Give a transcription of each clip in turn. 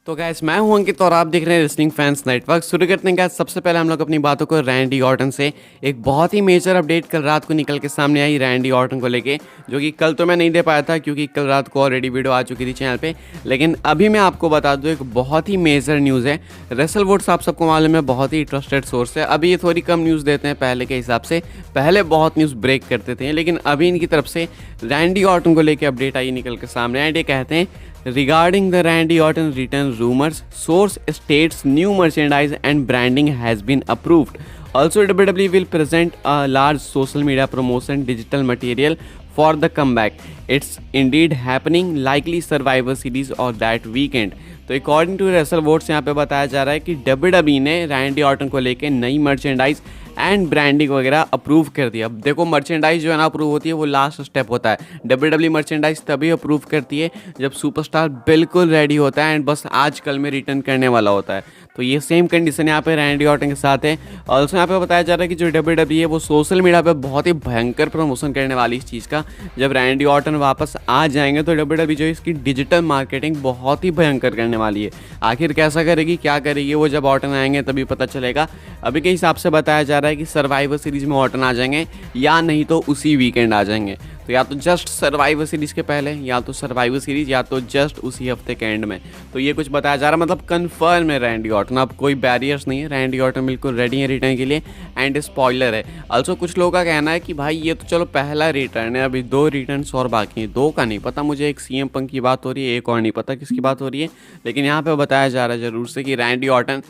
तो गाइस मैं हूं अंकित और आप देख रहे हैं रेसलिंग फैंस नेटवर्क। शुरू करते हैं गाइस, सबसे पहले हम लोग अपनी बातों को रैंडी ऑर्टन से। एक बहुत ही मेजर अपडेट कल रात को निकल के सामने आई रैंडी ऑर्टन को लेके, जो कि कल तो मैं नहीं दे पाया था क्योंकि कल रात को ऑलरेडी वीडियो आ चुकी थी चैनल पे। लेकिन अभी मैं आपको बता दूं, एक बहुत ही मेजर न्यूज़ है। रेसल वोट्स आप सबको मालूम है, बहुत ही ट्रस्टेड सोर्स है। अभी ये थोड़ी कम न्यूज़ देते हैं पहले के हिसाब से, पहले बहुत न्यूज़ ब्रेक करते थे, लेकिन अभी इनकी तरफ से रैंडी ऑर्टन को लेकर अपडेट आई निकल के सामने। एंड ये कहते हैं, regarding the Randy Orton return rumors, source states new merchandise and branding has been approved. Also, WWE will present a large social media promotion digital material for the comeback. It's indeed happening, likely Survivor Series or that weekend. तो according to wrestle votes यहाँ पे बताया जा रहा है कि WWE ने Randy Orton को लेके नई मर्चेंडाइज एंड ब्रांडिंग वगैरह अप्रूव कर दिया। अब देखो, मर्चेंडाइज जो है ना अप्रूव होती है वो लास्ट स्टेप होता है। WWE मर्चेंडाइज तभी अप्रूव करती है जब सुपरस्टार बिल्कुल रेडी होता है एंड बस आज कल में रिटर्न करने वाला होता है। तो ये सेम कंडीशन यहाँ पे रैंडी ऑर्टन के साथ है। ऑल्सो यहाँ पे बताया जा रहा है कि जो WWE है वो सोशल मीडिया पे बहुत ही भयंकर प्रमोशन करने वाली इस चीज़ का। जब रैंडी ऑर्टन वापस आ जाएंगे तो WWE जो इसकी डिजिटल मार्केटिंग बहुत ही भयंकर करने वाली है। आखिर कैसा करेगी, क्या करेगी, वो जब ऑर्टन आएंगे तभी पता चलेगा। अभी के हिसाब से बताया जा रहा है कि सर्वाइवर सीरीज में ऑर्टन आ जाएंगे या नहीं तो उसी वीकेंड आ जाएंगे। तो या तो जस्ट सर्वाइवर सीरीज के पहले, या तो सर्वाइवर सीरीज, या तो जस्ट उसी हफ्ते के एंड में। तो ये कुछ बताया जा रहा है, मतलब कन्फर्म है रैंडी ऑर्टन। अब कोई बैरियर्स नहीं है, रैंडी ऑर्टन बिल्कुल रेडी है रिटर्न के लिए। एंड स्पॉइलर है ऑल्सो, कुछ लोगों का कहना है कि भाई ये तो चलो पहला रिटर्न है, अभी 2 रिटर्न्स और बाकी हैं। 2 का नहीं पता मुझे, एक CM पंक की बात हो रही है, एक और नहीं पता किसकी बात हो रही है। लेकिन यहाँ पे बताया जा रहा है जरूर से कि रैंडी ऑर्टन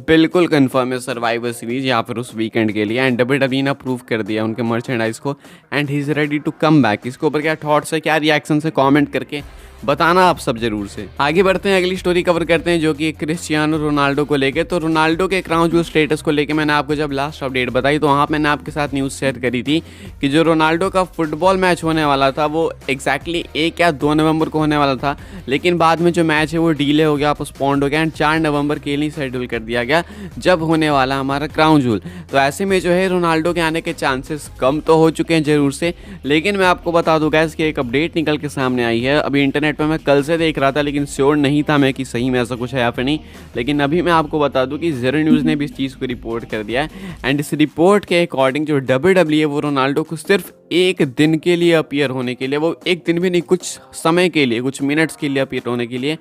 बिल्कुल कन्फर्म है सर्वाइवर सीरीज या फिर उस वीकेंड के लिए। एंड WWE ने अप्रूव कर दिया उनके मर्चेंडाइज को and he is ready to come back. इसके ऊपर क्या थॉट्स है, क्या रिएक्शन है, कमेंट करके बताना आप सब जरूर से। आगे बढ़ते हैं, अगली स्टोरी कवर करते हैं जो कि क्रिस्टियानो रोनाल्डो को लेके। तो रोनाल्डो के क्राउन जूल स्टेटस को लेके मैंने आपको जब लास्ट अपडेट बताई तो वहाँ मैंने आपके साथ न्यूज़ शेयर करी थी कि जो रोनाल्डो का फुटबॉल मैच होने वाला था वो एग्जैक्टली 1 या 2 नवंबर को होने वाला था। लेकिन बाद में जो मैच है वो डिले हो गया, पोस्टपोन्ड हो गया एंड 4 नवंबर के लिए शेड्यूल कर दिया गया, जब होने वाला हमारा क्राउन जूल। तो ऐसे में जो है रोनाल्डो के आने के चांसेस कम तो हो चुके हैं जरूर से। लेकिन मैं आपको बता दूँ गाइस कि एक अपडेट निकल के सामने आई है। अभी इंटरनेट पर मैं कल से देख रहा था लेकिन श्योर नहीं था मैं कि सही में ऐसा कुछ है या फिर नहीं। लेकिन अभी मैं आपको बता दूं कि ज़ेरो न्यूज़ ने भी इस चीज़ को रिपोर्ट कर दिया है। एंड इस रिपोर्ट के अकॉर्डिंग जो WWE है वो रोनाल्डो को सिर्फ 1 दिन के लिए अपीयर होने के लिए, वो 1 दिन भी नहीं, कुछ समय के लिए, कुछ मिनट्स के लिए अपीयर होने के लिए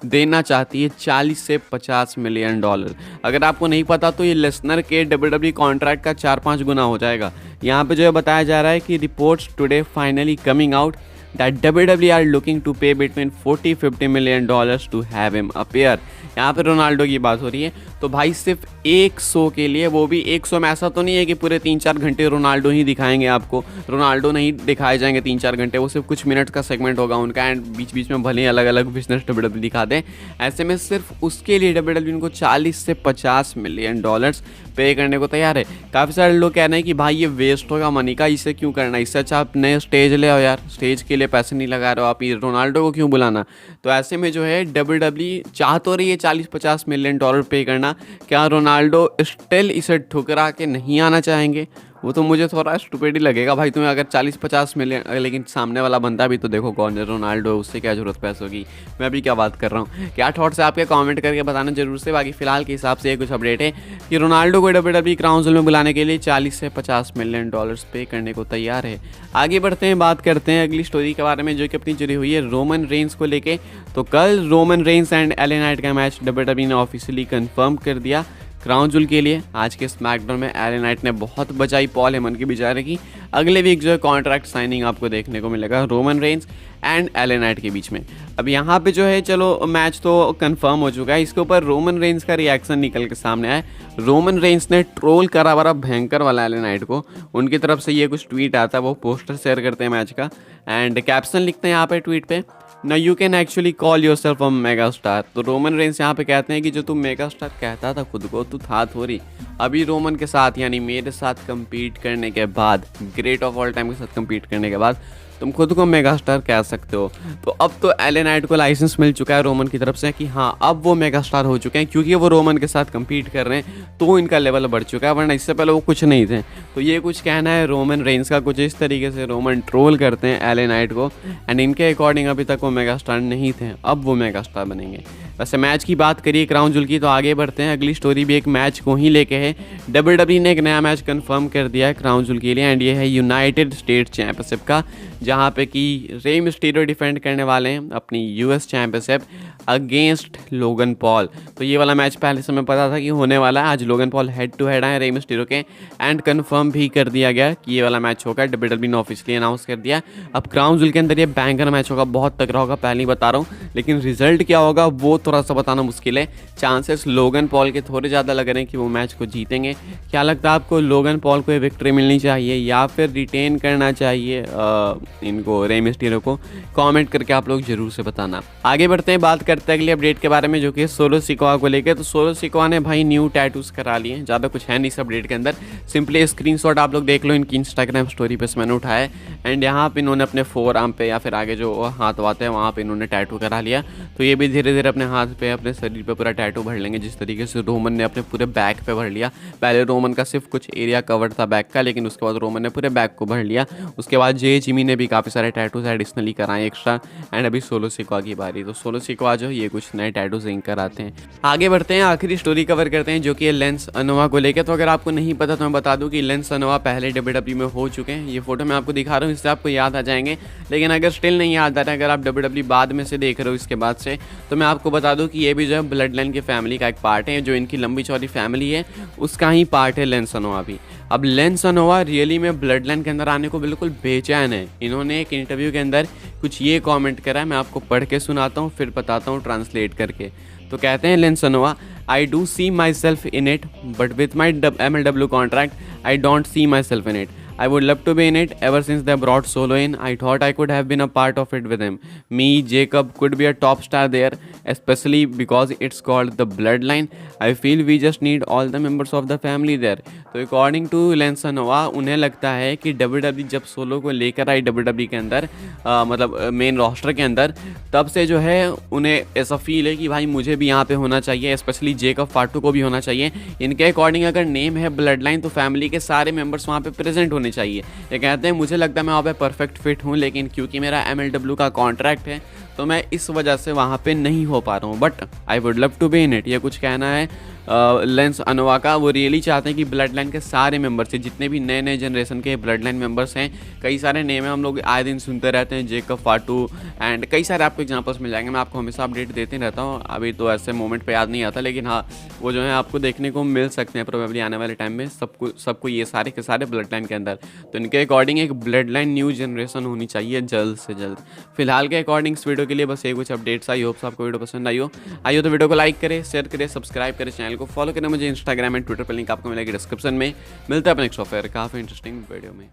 देना चाहती है 40 से 50 मिलियन डॉलर। अगर आपको नहीं पता तो ये लेसनर के WWE कॉन्ट्रैक्ट का 4-5 गुना हो जाएगा। यहाँ पे जो है बताया जा रहा है कि reports today finally coming out that WWE are looking to pay between 40-50 million dollars to have him appear। यहाँ पे रोनाल्डो की बात हो रही है। तो भाई सिर्फ एक शो के लिए, वो भी एक शो में ऐसा तो नहीं है कि पूरे 3-4 घंटे रोनाल्डो ही दिखाएंगे आपको। रोनाल्डो नहीं दिखाए जाएंगे 3-4 घंटे, वो सिर्फ कुछ मिनट का सेगमेंट होगा उनका। एंड बीच बीच में भले ही अलग अलग बिजनेस WWE दिखा दें। ऐसे में सिर्फ उसके लिए WWE उनको 40 से 50 मिलियन डॉलर्स पे करने को तैयार है। काफ़ी सारे लोग कह रहे हैं कि भाई ये वेस्ट होगा मनी का, इसे क्यों करना, इससे अच्छा आप नए स्टेज ले आओ यार, स्टेज के लिए पैसे नहीं लगा रहे हो आप, ये रोनाल्डो को क्यों बुलाना। तो ऐसे में जो है WWE चाह तो रही है 40-50 मिलियन डॉलर पे करना। क्या रोनाल्डो स्टिल इसे ठुकरा के नहीं आना चाहेंगे? वो तो मुझे थोड़ा स्टूपिड ही लगेगा भाई, तुम्हें अगर 40-50 मिलियन, लेकिन सामने वाला बंदा भी तो देखो कौन है, रोनाल्डो, उससे क्या जरूरत पैसों की। मैं अभी क्या बात कर रहा हूँ, क्या थॉट्स है आपके, कमेंट करके बताना जरूर से। बाकी फिलहाल के हिसाब से ये कुछ अपडेट है कि रोनाल्डो को WWE क्राउन जूल में बुलाने के लिए 40 से 50 मिलियन डॉलर्स पे करने को तैयार है। आगे बढ़ते हैं, बात करते हैं अगली स्टोरी के बारे में जो कि अपनी जुड़ी हुई है रोमन रेंस को लेके। तो कल Roman Reigns and LA night का मैच WWE ने ऑफिशियली कंफर्म कर दिया क्राउन जूल के लिए। आज के स्मैकडाउन में LA नाइट ने बहुत बचाई पॉल हेमन की बेचारे की। अगले वीक जो है कॉन्ट्रैक्ट साइनिंग आपको देखने को मिलेगा Roman Reigns and LA night के बीच में। अब यहाँ पे जो है चलो मैच तो कंफर्म हो चुका है, इसके ऊपर रोमन रेंस का रिएक्शन निकल के सामने आया। रोमन रेंस ने ट्रोल करा बड़ा भयंकर वाला LA नाइट को। उनकी तरफ से ये कुछ ट्वीट आता है, वो पोस्टर शेयर करते हैं मैच का एंड कैप्शन लिखते हैं यहाँ पे ट्वीट पे, ना you can actually call your self a mega star. तो रोमन रेंस यहाँ पे कहते हैं कि जो तू मेगा स्टार कहता था खुद को, तू था थोड़ी। अभी रोमन के साथ यानी मेरे साथ compete करने के बाद, ग्रेट ऑफ ऑल टाइम के साथ compete करने के बाद तुम खुद को मेगा स्टार कह सकते हो। तो अब तो एले नाइट को लाइसेंस मिल चुका है रोमन की तरफ से कि हाँ अब वो मेगा स्टार हो चुके हैं, क्योंकि वो रोमन के साथ कम्पीट कर रहे हैं तो इनका लेवल बढ़ चुका है, वरना इससे पहले वो कुछ नहीं थे। तो ये कुछ कहना है रोमन रेंस का, कुछ इस तरीके से रोमन ट्रोल करते हैं एले नाइट को, एंड इनके अकॉर्डिंग अभी तक वो मेगा स्टार नहीं थे, अब वो मेगा स्टार बनेंगे। वैसे मैच की बात करिए क्राउन जूल की, तो आगे बढ़ते हैं। अगली स्टोरी भी एक मैच को ही लेके है। WWE ने एक नया मैच कंफर्म कर दिया है क्राउन जूल के लिए, एंड ये है यूनाइटेड स्टेट चैंपियनशिप का, जहां पे कि रे मिस्टीरियो डिफेंड करने वाले हैं अपनी US championship against Logan Paul. तो ये वाला मैच पहले से हमें पता था कि होने वाला है। आज Logan Paul head to head आए रे मिस्टीरियो के, एंड कंफर्म भी कर दिया गया कि ये वाला मैच होगा। WWE ने ऑफिशियली अनाउंस कर दिया। अब क्राउन जूल के अंदर ये बैंकर मैच होगा, बहुत तगड़ा होगा, पहले ही बता रहा हूँ, लेकिन रिजल्ट क्या होगा वो थोड़ा सा बताना मुश्किल है। चांसेस लोगन पॉल के थोड़े ज़्यादा लग रहे हैं कि वो मैच को जीतेंगे। क्या लगता है आपको, लोगन पॉल को ये विक्ट्री मिलनी चाहिए या फिर रिटेन करना चाहिए इनको रे मिस्टीरियो को? कमेंट करके आप लोग जरूर से बताना। आगे बढ़ते हैं, बात करते हैं अगले अपडेट के बारे में, जो कि सोलो सिकोआ को लेकर। तो सोलो सिकोआ ने भाई न्यू टैटूज करा लिए हैं, ज़्यादा कुछ है नहीं इस अपडेट के अंदर। सिंपली स्क्रीनशॉट आप लोग देख लो, इनकी इंस्टाग्राम स्टोरी पे से मैंने उठाया है, एंड यहाँ पे इन्होंने अपने फोर आर्म पे या फिर आगे जो हाथ वाते हैं वहाँ पे इन्होंने टैटू करा लिया। तो ये भी धीरे धीरे अपने हाथ पे अपने शरीर पे पूरा टैटू भर लेंगे, जिस तरीके से रोमन ने अपने पूरे बैक पे भर लिया। पहले रोमन का सिर्फ कुछ एरिया कवर था बैक का, लेकिन उसके बाद रोमन ने पूरे बैक को भर लिया। उसके बाद जे जिमी ने भी काफ़ी सारे टैटूज एडिशनली कराए एक्स्ट्रा, एंड अभी सोलो सिकोआ की बारी। तो सोलो सिकोआ जो ये कुछ नए टैटूज इंक कराते हैं। आगे बढ़ते हैं, आखिरी स्टोरी कवर करते हैं, जो कि लेंस अनोवा को लेकर। तो अगर आपको नहीं पता तो मैं बता दूं कि लेंस अनोवा पहले WWE में हो चुके हैं। ये फोटो मैं आपको दिखा रहा हूँ, इससे आपको याद आ जाएंगे। लेकिन अगर स्टिल नहीं याद आ रहा है, अगर आप WWE बाद में से देख रहे हो इसके बाद से, तो मैं आपको बता दूं कि ये भी जो है ब्लड लाइन की फैमिली का एक पार्ट है। जो इनकी लंबी चौड़ी फैमिली है उसका ही पार्ट है लेंस अनोवा भी। अब लेंस अनोवा रियली में ब्लड लाइन के अंदर आने को बिल्कुल बेचैन है। इन्होंने एक इंटरव्यू के अंदर कुछ ये कमेंट करा है, मैं आपको पढ़ के सुनाता हूँ फिर बताता हूँ ट्रांसलेट करके। तो कहते हैं lens ANOVA, I do see myself in it, but with my MLW contract, I don't see myself in it. I would love to be in it. Ever since they brought Solo in, I thought I could have been a part of it with him. Me, Jacob could be a top star there, especially because it's called the Bloodline. I feel we just need all the members of the family there. तो according to lens ANOVA, उन्हें लगता है कि WWE जब solo को लेकर आई WWE के अंदर, मतलब मेन रोस्टर के अंदर, तब से जो है उन्हें ऐसा फील है कि भाई मुझे भी यहाँ पे होना चाहिए, स्पेशली जेकब फाटू को भी होना चाहिए। इनके अकॉर्डिंग अगर नेम है ब्लड लाइन, तो फैमिली के सारे मेंबर्स वहाँ पे प्रेजेंट होने चाहिए। ये कहते हैं मुझे लगता है मैं वहाँ पे परफेक्ट फिट हूँ, लेकिन क्योंकि मेरा MLW का कॉन्ट्रैक्ट है तो मैं इस वजह से वहाँ पे नहीं हो पा रहा हूँ, but I would love to be in it. ये कुछ कहना है लेंस अनोवा का। वो रियली चाहते हैं कि ब्लड लाइन के सारे मेंबर्स से, जितने भी नए नए जनरेशन के ब्लड लाइन मेंबर्स हैं, कई सारे नेम है, हम लोग आए दिन सुनते रहते हैं, जेकब फाटू एंड कई सारे आपको एग्जांपल्स मिल जाएंगे। मैं आपको हमेशा अपडेट देते रहता हूँ, अभी तो ऐसे मोमेंट पे याद नहीं आता, लेकिन हाँ वो जो है आपको देखने को मिल सकते हैं प्रोबेबली आने वाले टाइम में। सबको ये सारे के सारे ब्लड लाइन के अंदर, तो इनके अकॉर्डिंग एक ब्लड लाइन न्यू जनरेशन होनी चाहिए जल्द से जल्द। फिलहाल के अकॉर्डिंग इस वीडियो के लिए बस ये कुछ अपडेट्स। आई होप आपको वीडियो पसंद आई हो तो वीडियो को लाइक करें, शेयर करें, सब्सक्राइब करें, चैनल को फॉलो करें। मुझे इंस्टाग्राम एंड ट्विटर पर लिंक आपको मिलेगी डिस्क्रिप्शन में। मिलता है अपने नेक्स्ट सॉफ्टवेयर काफ़ी इंटरेस्टिंग वीडियो में।